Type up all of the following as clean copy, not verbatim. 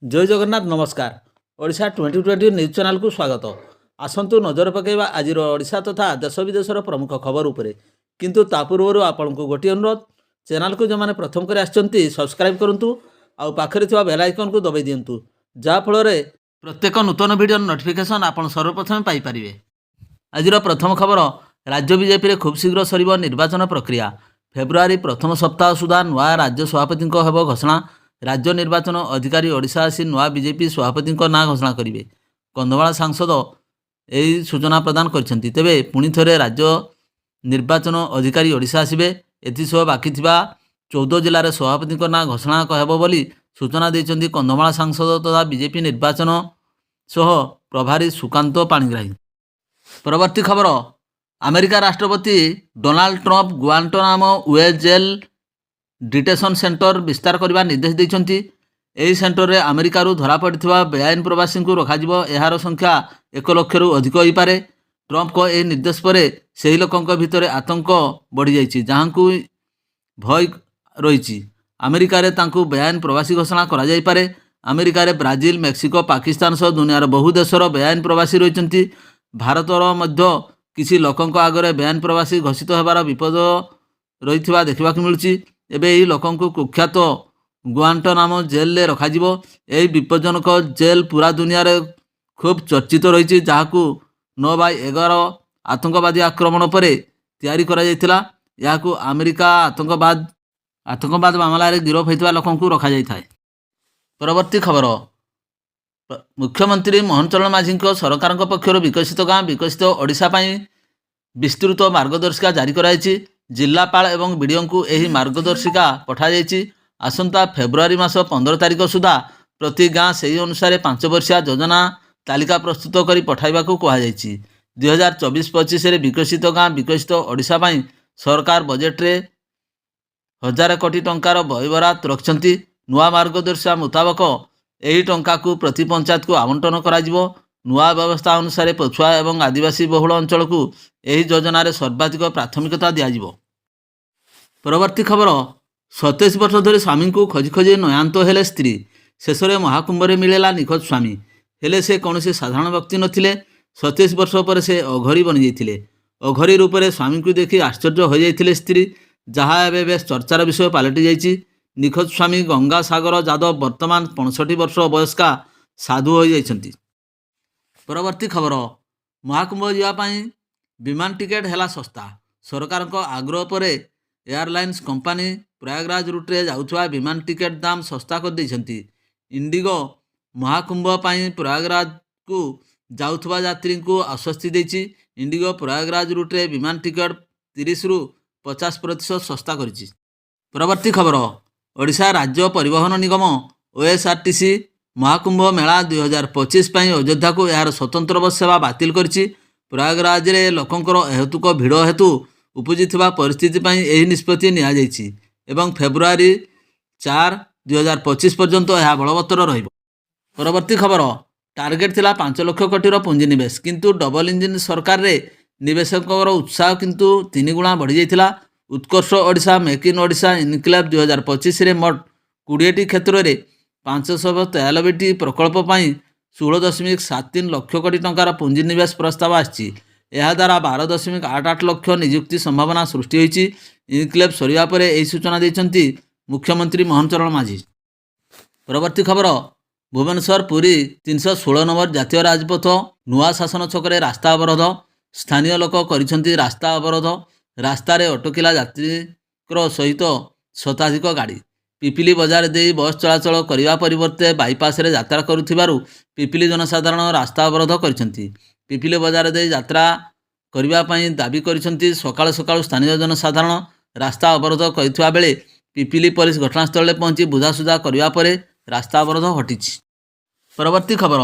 जय जगन्नाथ नमस्कार। Odisha 2020 news channel को स्वागत। आसंतु नजर पकेबा आज ओडिशा तथा देश विदेशर प्रमुख खबर उपरे। किंतु ता पूर्व आपन को गोटे अनुरोध, चैनल को जो मैंने प्रथम कर सब्सक्राइब करूँ आउ पाखरे थिबा बेल आइकन को दबाई दिंतु जहाँ फल प्रत्येक नूतन वीडियो नोटिफिकेशन आपन सर्वप्रथम पाई परिबे। आज प्रथम खबर, राज्य बीजेपी रे खूब शीघ्र सरिब निर्वाचन प्रक्रिया। फेब्रुआरी प्रथम सप्ताह सुधा नुआ राज्य सभापति हेब घोषणा। राज्य निर्वाचन अधिकारी ओडिशा आसी नुआ बीजेपी सभापति ना घोषणा करेंगे। कंधमाल सांसद यही सूचना प्रदान करछंती। तेबे पुणी थे राज्य निर्वाचन अधिकारी ओडिशा आसबे। एथिसह बाकी 14 जिले सभापति ना घोषणा हेब बोली सूचना देइछंती कंधमाल सांसद तथा बीजेपी निर्वाचन सह प्रभारी सुकांत पाणिग्राही। परवर्ती खबर, अमेरिका राष्ट्रपति डोनाल्ड ट्रंप गुआंटानामो वे जेल डिटेशन सेंटर विस्तार करने निर्देश देइछंती। एही सेंटर रे अमेरिका धरा पड़िथिबा बेआईन प्रवासी को रखाजिबो। एहार संख्या 1 लाख रु अधिक होई पारे। ट्रंप को एही निर्देश पर सेही लोकंक भितरे आतंक बढ़ी जाइछि, जहांकु भय रहिछि। अमेरिका रे तांकु बेआईन प्रवासी घोषणा करा जाई पारे। अमेरिका रे ब्राजिल, मेक्सिको, पाकिस्तान सह दुनियार बहु देशर बेआईन प्रवासी रहिछंती। भारतर मध्य किसी लोकंक आगरे बेआईन प्रवासी घोषित हेबार विपद रहिथिबा देखिबाकु मिलुछि। एबे एही लोकंकु कुख्यात गुआंटानामो जेल ले रखाजिबो। एही विपज्जनक जेल पूरा दुनिया रे खूब चर्चित रही, जहाकु 9/11 आतंकवादी आक्रमण पर तैयारी करा जायतिला। याकु अमेरिका आतंकवाद मामला रे गिरफ होइतबा लोकंकु रखा जायथाय। परवर्ती खबर, मुख्यमंत्री मोहन चरण माझी सरकार पक्षर विकसित गाँ विकसित ओडिशा पई विस्तृत मार्गदर्शिका जारी कराई। जिलापाल एवं बीडीओ को यही मार्गदर्शिका पठा जाइछि। आसंता फेब्रुआरी मास 15 तारिख सुधा प्रति गाँ से अनुसार 5 वर्षिया योजना तालिका प्रस्तुत कर पठाइबाकू कहुଯାଇଛି। 2024-25 विकसित गाँ विकसित ओडिशा पई सरकार बजेट रे 1000 कोटी टंकार बहिबरात रखिछंती। नुआ मार्गदर्शिका मुताबक यही टंका को प्रति पंचायत को आवंटन कराजिबो। नुआ व्यवस्था अनुसार पछुआ एवं आदिवासी बहुल अंचल को यही योजना रे सर्वाधिक प्राथमिकता दियाजिबो। परवर्ती खबर, 27 वर्ष धरी स्वामी को खोजी खोजी नयांत हेले स्त्री। शेष में महाकुंभ रे मिलेला निखोज स्वामी। हेले से कौन साधारण व्यक्ति नथिले। 27 वर्ष पर से अघरी बनी जाइथिले। अघरी रूप में स्वामी को देखि आश्चर्य हो जाइथिले स्त्री, जहाँ एवं बेस चर्चार विषय पलटि जाइछि। निखोज स्वामी गंगा सागर यादव वर्तमान 65 वर्ष बयस्का साधु हो जाइछंती। परवर्ती खबर, महाकुंभ जावाई विमान टिकेट है सस्ता। सरकार को आग्रह पर एयरलाइंस कंपनी प्रयागराज रूट्रे जाउथवा विमान टिकेट दाम सस्ता कर देइछंती। इंडिगो महाकुंभ पई प्रयागराज को जाउथवा यात्री को आश्वस्ति देइछि। इंडिगो प्रयागराज रूट्रे विमान टिकेट 30 रु 50% सस्ता करिछि। परवर्ती खबर, ओडिशा राज्य परिवहन निगम ओएसआरटीसी महाकुंभ मेला 2025 पई अयोध्या को यार स्वतंत्र बस सेवा बातिल करिछि। प्रयागराज रे लोकंकर हेतुक भिड़ हेतु उपजिथिबा परिस्थिति पई एही निष्पत्ति निया जाइछि एवं फेब्रुआरी 4, 2025 पर्यंत यह बलवत्तर रहिबो। परवर्ती खबर, टार्गेट थिला 5 लाख कोटी पुंजी निवेश, किंतु डबल इंजिन सरकार रे निवेशकर उत्साह किंतु 3 गुणा बढ़ी जाइथिला। Utkarsh Odisha make in Odisha enclave 2025 रे मोट 20टी क्षेत्र में 593टी प्रकल्प पई 16.73 लाख कोटी टंकार पुंजी निवेश प्रस्ताव आछि। यह द्वारा 12.88 लाख नियुक्ति संभावना सृष्टि होइछि। इनक्लेव सरिया पर यही सूचना देइछंती मुख्यमंत्री मोहन चरण माझी। परवर्ती खबर, भुवनेश्वर पुरी 316 नंबर जातीय राजपथ नुआ शासन छकरे रास्ता अवरोध। स्थानीय लोक करिछंती रास्ता अवरोध। रास्ता रे अटकिला यात्री सहित शताधिक गाड़ी। पिपिली बजार दे बस चलाचल करने परिवर्ते बाईपास रे यात्रा करुथिबारु पिपिली जनसाधारण रास्ता अवरोध करिसेंती। पिपिली बजार दे यात्रा करबा पई दाबी करिसेंती। सकाळ सकाळ स्थानीय जनसाधारण रास्ता अवरोध करिथिबा बेले पिपिली पुलिस घटनास्थल पहुंची बुझासुझा करबा परे रास्ता अवरोध हटिछि। परवर्ती खबर,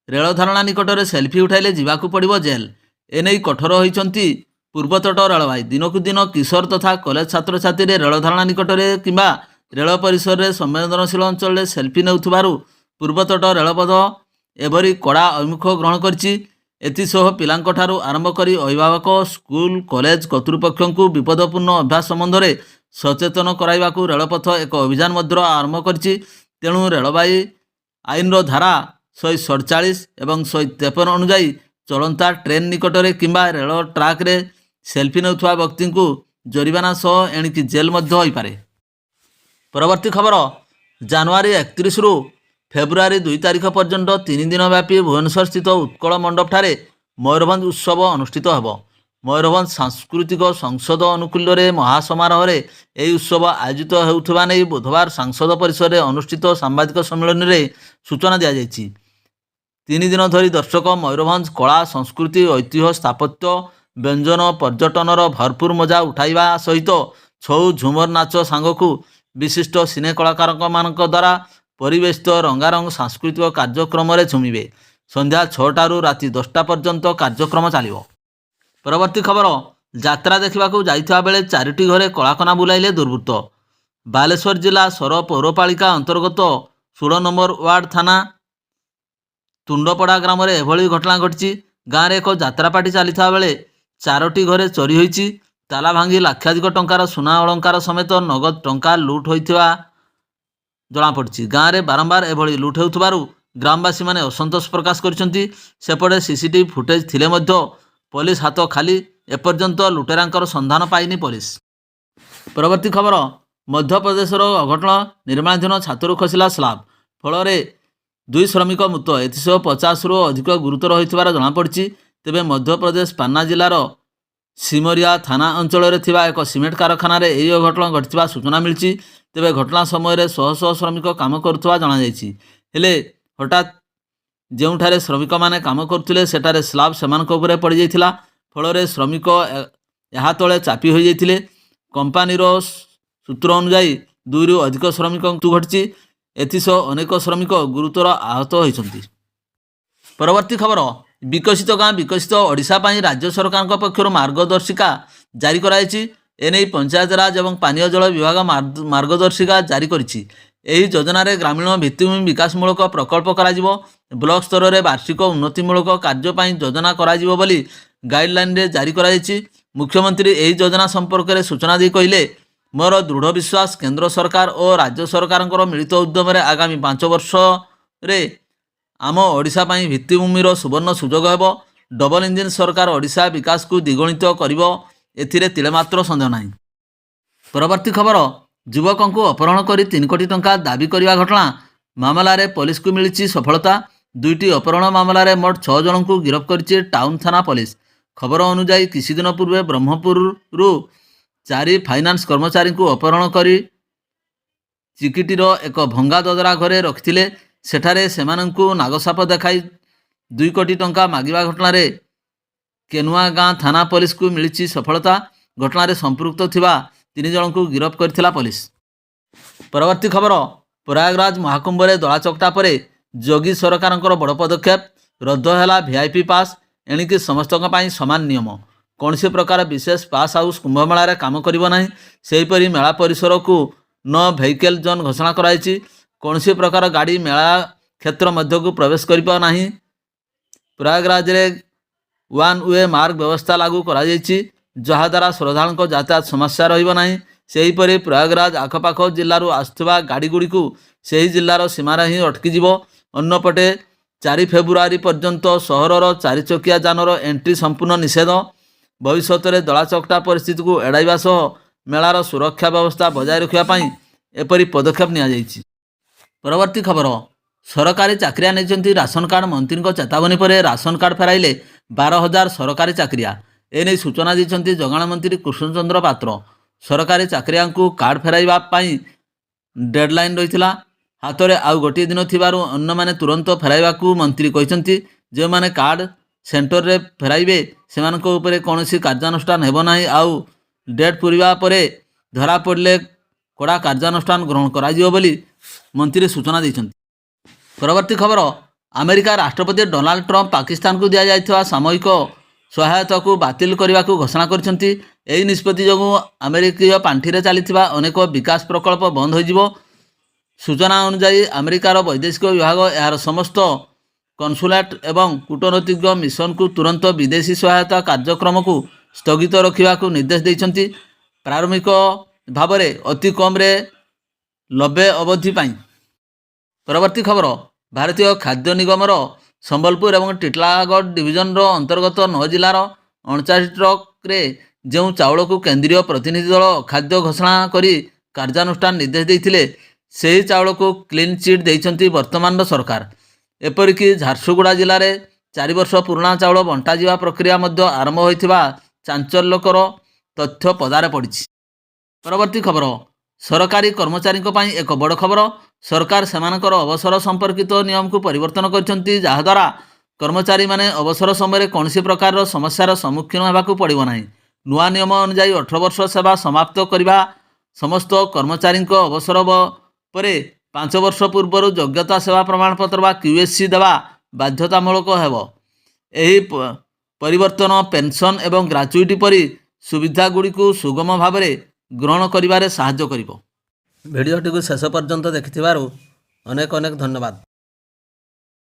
रेल धारणा निकट में सेल्फी उठाइले जीवाकू पड़िबो जेल। एनै कठोर होइछंती पूर्वतट रेलवाई। दिनकू दिन किशोर तथा कॉलेज छात्र छात्री रेल धारणा निकट में किंबा रेल परिसर में संवेदनशील अंचल में सेल्फी नेउथबारु पूर्वतट रेलपथ एभरी कड़ा अभिमुख ग्रहण करछि। एथिसह पिलांकठारु आरंभ करी अभिभावक, स्कूल, कॉलेज कर्तृपक्ष को विपदपूर्ण अभ्यास संबंध में सचेतन कराइबाकू रेलपथ एक अभियान आरंभ करछि। तेणु रेलवाई ଆଇନର ଧାରା 147 ଏବଂ 153 ଅନୁଯାୟୀ ଚଳନ୍ତା ଟ୍ରେନ୍ ନିକଟରେ କିମ୍ବା ରେଳ ଟ୍ରାକ୍ରେ ସେଲ୍ଫି ନେଉଥିବା ବ୍ୟକ୍ତିଙ୍କୁ ଜରିମାନା ସହ ଏଣିକି ଜେଲ୍ ମଧ୍ୟ ହୋଇପାରେ। ପରବର୍ତ୍ତୀ ଖବର, ଜାନୁଆରୀ 31ରୁ ଫେବୃଆରୀ 2 ତାରିଖ ପର୍ଯ୍ୟନ୍ତ 3 ଦିନ ବ୍ୟାପୀ ଭୁବନେଶ୍ୱରସ୍ଥିତ ଉତ୍କଳ ମଣ୍ଡପଠାରେ ମୟୂରଭଞ୍ଜ ଉତ୍ସବ ଅନୁଷ୍ଠିତ ହେବ। ମୟୂରଭଞ୍ଜ ସାଂସ୍କୃତିକ ସଂସଦ ଅନୁକୂଲ୍ୟରେ ମହାସମାରୋହରେ ଏହି ଉତ୍ସବ ଆୟୋଜିତ ହେଉଥିବା ନେଇ ବୁଧବାର ସାଂସଦ ପରିସରରେ ଅନୁଷ୍ଠିତ ସାମ୍ବାଦିକ ସମ୍ମିଳନୀରେ ସୂଚନା ଦିଆଯାଇଛି। 3 ଦିନ ଧରି ଦର୍ଶକ ମୟୂରଭଞ୍ଜ କଳା, ସଂସ୍କୃତି, ଐତିହ୍ୟ, ସ୍ଥାପତ୍ୟ, ବ୍ୟଞ୍ଜନ, ପର୍ଯ୍ୟଟନର ଭରପୁର ମଜା ଉଠାଇବା ସହିତ ଛଉ, ଝୁମର ନାଚ ସାଙ୍ଗକୁ ବିଶିଷ୍ଟ ସିନେ କଳାକାରମାନଙ୍କ ଦ୍ୱାରା ପରିବେଶିତ ରଙ୍ଗାରଙ୍ଗ ସାଂସ୍କୃତିକ କାର୍ଯ୍ୟକ୍ରମରେ ଝୁମିବେ। ସନ୍ଧ୍ୟା 6ଟାରୁ ରାତି 10ଟା ପର୍ଯ୍ୟନ୍ତ କାର୍ଯ୍ୟକ୍ରମ ଚାଲିବ। ପରବର୍ତ୍ତୀ ଖବର, ଯାତ୍ରା ଦେଖିବାକୁ ଯାଇଥିବା ବେଳେ 4ଟି ଘରେ କଳାକନା ବୁଲାଇଲେ ଦୁର୍ବୃତ୍ତ। ବାଲେଶ୍ୱର ଜିଲ୍ଲା ସର ପୌରପାଳିକା ଅନ୍ତର୍ଗତ 16 ନମ୍ବର ୱାର୍ଡ ଥାନା ତୁଣ୍ଡପଡ଼ା ଗ୍ରାମରେ ଏଭଳି ଘଟଣା ଘଟିଛି। ଗାଁରେ ଏକ ଯାତ୍ରା ପାର୍ଟି ଚାଲିଥିବା ବେଳେ 4ଟି ଘରେ ଚୋରି ହୋଇଛି। ତାଲା ଭାଙ୍ଗି ଲକ୍ଷାଧିକ ଟଙ୍କାର ସୁନା ଅଳଙ୍କାର ସମେତ ନଗଦ ଟଙ୍କା ଲୁଟ୍ ହୋଇଥିବା ଜଣାପଡ଼ିଛି। ଗାଁରେ ବାରମ୍ବାର ଏଭଳି ଲୁଟ୍ ହେଉଥିବାରୁ ଗ୍ରାମବାସୀମାନେ ଅସନ୍ତୋଷ ପ୍ରକାଶ କରିଛନ୍ତି। ସେପଟେ ସିସିଟିଭି ଫୁଟେଜ୍ ଥିଲେ ମଧ୍ୟ ପୋଲିସ ହାତ ଖାଲି, ଏପର୍ଯ୍ୟନ୍ତ ଲୁଟେରାଙ୍କର ସନ୍ଧାନ ପାଇନି ପୋଲିସ। ପରବର୍ତ୍ତୀ ଖବର, ମଧ୍ୟପ୍ରଦେଶର ଅଘଟଣ, ନିର୍ମାଣାଧୀନ ଛାତରୁ ଖସିଲା ସ୍ଲାବ୍, ଫଳରେ 2 ଶ୍ରମିକ ମୃତ, ଏଥିସହ 50ରୁ ଅଧିକ ଗୁରୁତର ହୋଇଥିବାର ଜଣାପଡ଼ିଛି। ତେବେ ମଧ୍ୟପ୍ରଦେଶ ପାନ୍ନା ଜିଲ୍ଲାର ସିମରିଆ ଥାନା ଅଞ୍ଚଳରେ ଥିବା ଏକ ସିମେଣ୍ଟ କାରଖାନାରେ ଏହି ଅଘଟଣ ଘଟିଥିବା ସୂଚନା ମିଳିଛି। ତେବେ ଘଟଣା ସମୟରେ ଶହ ଶହ ଶ୍ରମିକ କାମ କରୁଥିବା ଜଣାଯାଇଛି। ହେଲେ ହଠାତ୍ ଯେଉଁଠାରେ ଶ୍ରମିକମାନେ କାମ କରୁଥିଲେ ସେଠାରେ ସ୍ଲାବ୍ ସେମାନଙ୍କ ଉପରେ ପଡ଼ିଯାଇଥିଲା, ଫଳରେ ଶ୍ରମିକ ଏହା ତଳେ ଚାପି ହୋଇଯାଇଥିଲେ। କମ୍ପାନୀର ସୂତ୍ର ଅନୁଯାୟୀ 2ରୁ ଅଧିକ ଶ୍ରମିକ ମୃତ୍ୟୁ ଘଟିଛି, ଏଥିସହ ଅନେକ ଶ୍ରମିକ ଗୁରୁତର ଆହତ ହୋଇଛନ୍ତି। ପରବର୍ତ୍ତୀ ଖବର, ବିକଶିତ ଗାଁ ବିକଶିତ ଓଡ଼ିଶା ପାଇଁ ରାଜ୍ୟ ସରକାରଙ୍କ ପକ୍ଷରୁ ମାର୍ଗଦର୍ଶିକା ଜାରି କରାଯାଇଛି। ଏନେଇ ପଞ୍ଚାୟତରାଜ ଏବଂ ପାନୀୟ ଜଳ ବିଭାଗ ମାର୍ଗଦର୍ଶିକା ଜାରି କରିଛି। ଏହି ଯୋଜନାରେ ଗ୍ରାମୀଣ ଭିତ୍ତିଭୂମି ବିକାଶମୂଳକ ପ୍ରକଳ୍ପ କରାଯିବ। ବ୍ଲକ ସ୍ତରରେ ବାର୍ଷିକ ଉନ୍ନତିମୂଳକ କାର୍ଯ୍ୟ ପାଇଁ ଯୋଜନା କରାଯିବ ବୋଲି ଗାଇଡଲାଇନରେ ଜାରି କରାଯାଇଛି। ମୁଖ୍ୟମନ୍ତ୍ରୀ ଏହି ଯୋଜନା ସମ୍ପର୍କରେ ସୂଚନା ଦେଇ କହିଲେ, ମୋର ଦୃଢ଼ ବିଶ୍ୱାସ କେନ୍ଦ୍ର ସରକାର ଓ ରାଜ୍ୟ ସରକାରଙ୍କର ମିଳିତ ଉଦ୍ୟମରେ ଆଗାମୀ 5 ବର୍ଷରେ ଆମ ଓଡ଼ିଶା ପାଇଁ ଭିତ୍ତିଭୂମିର ସୁବର୍ଣ୍ଣ ସୁଯୋଗ ହେବ। ଡବଲ ଇଞ୍ଜିନ ସରକାର ଓଡ଼ିଶା ବିକାଶକୁ ଦ୍ୱିଗୁଣିତ କରିବ, ଏଥିରେ ତିଳେମାତ୍ର ସନ୍ଦେହ ନାହିଁ। ପରବର୍ତ୍ତୀ ଖବର, ଯୁବକଙ୍କୁ ଅପହରଣ କରି 3 କୋଟି ଟଙ୍କା ଦାବି କରିବା ଘଟଣା ମାମଲାରେ ପୋଲିସକୁ ମିଳିଛି ସଫଳତା। 2ଟି ଅପହରଣ ମାମଲାରେ ମୋଟ 6 ଜଣଙ୍କୁ ଗିରଫ କରିଛି ଟାଉନ ଥାନା ପୋଲିସ। ଖବର ଅନୁଯାୟୀ କିଛିଦିନ ପୂର୍ବେ ବ୍ରହ୍ମପୁରରୁ 4 ଫାଇନାନ୍ସ କର୍ମଚାରୀଙ୍କୁ ଅପହରଣ କରି ଚିକିଟିର ଏକ ଭଙ୍ଗା ଦଦରା ଘରେ ରଖିଥିଲେ। ସେଠାରେ ସେମାନଙ୍କୁ ନାଗସାପ ଦେଖାଇ 2 କୋଟି ଟଙ୍କା ମାଗିବା ଘଟଣାରେ କେନୁଆ ଗାଁ ଥାନା ପୋଲିସକୁ ମିଳିଛି ସଫଳତା। ଘଟଣାରେ ସମ୍ପୃକ୍ତ ଥିବା 3 ଜଣଙ୍କୁ ଗିରଫ କରିଥିଲା ପୋଲିସ। ପରବର୍ତ୍ତୀ ଖବର, ପ୍ରୟାଗରାଜ ମହାକୁମ୍ଭରେ ଦଳାଚକଟା ପରେ ଯୋଗୀ ସରକାରଙ୍କର ବଡ଼ ପଦକ୍ଷେପ, ରଦ୍ଦ ହେଲା ଭିଆଇପି ପାସ୍। ଏଣିକି ସମସ୍ତଙ୍କ ପାଇଁ ସମାନ ନିୟମ, କୌଣସି ପ୍ରକାର ବିଶେଷ ପାସ୍ ହାଉସ୍ କୁମ୍ଭମେଳାରେ କାମ କରିବ ନାହିଁ। ସେହିପରି ମେଳା ପରିସରକୁ ନ ଭେହିକେଲ୍ ଜୋନ୍ ଘୋଷଣା କରାଯାଇଛି। କୌଣସି ପ୍ରକାର ଗାଡ଼ି ମେଳା କ୍ଷେତ୍ର ମଧ୍ୟକୁ ପ୍ରବେଶ କରିବ ନାହିଁ। ପ୍ରୟାଗରାଜରେ 1 ୱେ ମାର୍ଗ ବ୍ୟବସ୍ଥା ଲାଗୁ କରାଯାଇଛି, ଯାହାଦ୍ୱାରା ଶ୍ରଦ୍ଧାଳୁଙ୍କ ଯାତାୟାତ ସମସ୍ୟା ରହିବ ନାହିଁ। ସେହିପରି ପ୍ରୟାଗରାଜ ଆଖପାଖ ଜିଲ୍ଲାରୁ ଆସୁଥିବା ଗାଡ଼ିଗୁଡ଼ିକୁ ସେହି ଜିଲ୍ଲାର ସୀମାରେ ହିଁ ଅଟକିଯିବ। ଅନ୍ୟପଟେ 4 ଫେବୃଆରୀ ପର୍ଯ୍ୟନ୍ତ ସହରର 4 ଚକିଆ ଯାନର ଏଣ୍ଟ୍ରି ସମ୍ପୂର୍ଣ୍ଣ ନିଷେଧ। ଭବିଷ୍ୟତରେ ଦଳାଚକଟା ପରିସ୍ଥିତିକୁ ଏଡ଼ାଇବା ସହ ମେଳାର ସୁରକ୍ଷା ବ୍ୟବସ୍ଥା ବଜାୟ ରଖିବା ପାଇଁ ଏପରି ପଦକ୍ଷେପ ନିଆଯାଇଛି। ପରବର୍ତ୍ତୀ ଖବର, ସରକାରୀ ଚାକିରିଆ ନେଇଛନ୍ତି ରାସନ କାର୍ଡ଼, ମନ୍ତ୍ରୀଙ୍କ ଚେତାବନୀ ପରେ ରାସନ କାର୍ଡ଼ ଫେରାଇଲେ 12,000 ସରକାରୀ ଚାକିରିଆ। ଏନେଇ ସୂଚନା ଦେଇଛନ୍ତି ଯୋଗାଣ ମନ୍ତ୍ରୀ କୃଷ୍ଣଚନ୍ଦ୍ର ପାତ୍ର। ସରକାରୀ ଚାକିରିଆଙ୍କୁ କାର୍ଡ଼ ଫେରାଇବା ପାଇଁ ଡେଡଲାଇନ୍ ରହିଥିଲା। ହାତରେ ଆଉ ଗୋଟିଏ ଦିନ ଥିବାରୁ ଅନ୍ୟମାନେ ତୁରନ୍ତ ଫେରାଇବାକୁ ମନ୍ତ୍ରୀ କହିଛନ୍ତି। ଯେଉଁମାନେ କାର୍ଡ଼ ସେଣ୍ଟରରେ ଫେରାଇବେ ସେମାନଙ୍କ ଉପରେ କୌଣସି କାର୍ଯ୍ୟାନୁଷ୍ଠାନ ହେବ ନାହିଁ। ଆଉ ଡେଟ୍ ପୂରିବା ପରେ ଧରାପଡ଼ିଲେ କଡ଼ା କାର୍ଯ୍ୟାନୁଷ୍ଠାନ ଗ୍ରହଣ କରାଯିବ ବୋଲି ମନ୍ତ୍ରୀ ସୂଚନା ଦେଇଛନ୍ତି। ପରବର୍ତ୍ତୀ ଖବର, ଆମେରିକା ରାଷ୍ଟ୍ରପତି ଡୋନାଲ୍ଡ ଟ୍ରମ୍ପ ପାକିସ୍ତାନକୁ ଦିଆଯାଇଥିବା ସାମୟିକ ସହାୟତାକୁ ବାତିଲ କରିବାକୁ ଘୋଷଣା କରିଛନ୍ତି। ଏହି ନିଷ୍ପତ୍ତି ଯୋଗୁଁ ଆମେରିକୀୟ ପାଣ୍ଠିରେ ଚାଲିଥିବା ଅନେକ ବିକାଶ ପ୍ରକଳ୍ପ ବନ୍ଦ ହୋଇଯିବ। ସୂଚନା ଅନୁଯାୟୀ ଆମେରିକାର ବୈଦେଶିକ ବିଭାଗ ଏହାର ସମସ୍ତ କନସୁଲେଟ୍ ଏବଂ କୂଟନୈତିକ ମିଶନକୁ ତୁରନ୍ତ ବିଦେଶୀ ସହାୟତା କାର୍ଯ୍ୟକ୍ରମକୁ ସ୍ଥଗିତ ରଖିବାକୁ ନିର୍ଦ୍ଦେଶ ଦେଇଛନ୍ତି, ପ୍ରାରମ୍ଭିକ ଭାବରେ ଅତି କମ୍ରେ 90 ଅବଧି ପାଇଁ। ପରବର୍ତ୍ତୀ ଖବର, ଭାରତୀୟ ଖାଦ୍ୟ ନିଗମର ସମ୍ବଲପୁର ଏବଂ ଟିଟିଲାଗଡ଼ ଡିଭିଜନର ଅନ୍ତର୍ଗତ 9 ଜିଲ୍ଲାର 39 ଟ୍ରକରେ ଯେଉଁ ଚାଉଳକୁ କେନ୍ଦ୍ରୀୟ ପ୍ରତିନିଧି ଦଳ ଖାଦ୍ୟ ଘୋଷଣା କରି କାର୍ଯ୍ୟାନୁଷ୍ଠାନ ନିର୍ଦ୍ଦେଶ ଦେଇଥିଲେ, ସେହି ଚାଉଳକୁ କ୍ଲିନ୍ ଚିଟ୍ ଦେଇଛନ୍ତି ବର୍ତ୍ତମାନର ସରକାର। ଏପରିକି ଝାରସୁଗୁଡ଼ା ଜିଲ୍ଲାରେ 4 ବର୍ଷ ପୁରୁଣା ଚାଉଳ ବଣ୍ଟାଯିବା ପ୍ରକ୍ରିୟା ମଧ୍ୟ ଆରମ୍ଭ ହୋଇଥିବା ଚାଞ୍ଚଲ୍ୟକର ତଥ୍ୟ ପଦାରେ ପଡ଼ିଛି। ପରବର୍ତ୍ତୀ ଖବର, ସରକାରୀ କର୍ମଚାରୀଙ୍କ ପାଇଁ ଏକ ବଡ଼ ଖବର। ସରକାର ସେମାନଙ୍କର ଅବସର ସମ୍ପର୍କିତ ନିୟମକୁ ପରିବର୍ତ୍ତନ କରିଛନ୍ତି, ଯାହାଦ୍ୱାରା କର୍ମଚାରୀମାନେ ଅବସର ସମୟରେ କୌଣସି ପ୍ରକାରର ସମସ୍ୟାର ସମ୍ମୁଖୀନ ହେବାକୁ ପଡ଼ିବ ନାହିଁ। ନୂଆ ନିୟମ ଅନୁଯାୟୀ 18 ବର୍ଷ ସେବା ସମାପ୍ତ କରିବା ସମସ୍ତ କର୍ମଚାରୀଙ୍କ ଅବସର ପରେ 5 ବର୍ଷ ପୂର୍ବରୁ ଯୋଗ୍ୟତା ସେବା ପ୍ରମାଣପତ୍ର ବା QSC ଦେବା ବାଧ୍ୟତାମୂଳକ ହେବ। ଏହି ପରିବର୍ତ୍ତନ ପେନ୍ସନ୍ ଏବଂ ଗ୍ରାଚ୍ୟୁଇଟି ପରି ସୁବିଧାଗୁଡ଼ିକୁ ସୁଗମ ଭାବରେ ଗ୍ରହଣ କରିବାରେ ସାହାଯ୍ୟ କରିବ। ଭିଡ଼ିଓଟିକୁ ଶେଷ ପର୍ଯ୍ୟନ୍ତ ଦେଖିଥିବାରୁ ଅନେକ ଅନେକ ଧନ୍ୟବାଦ।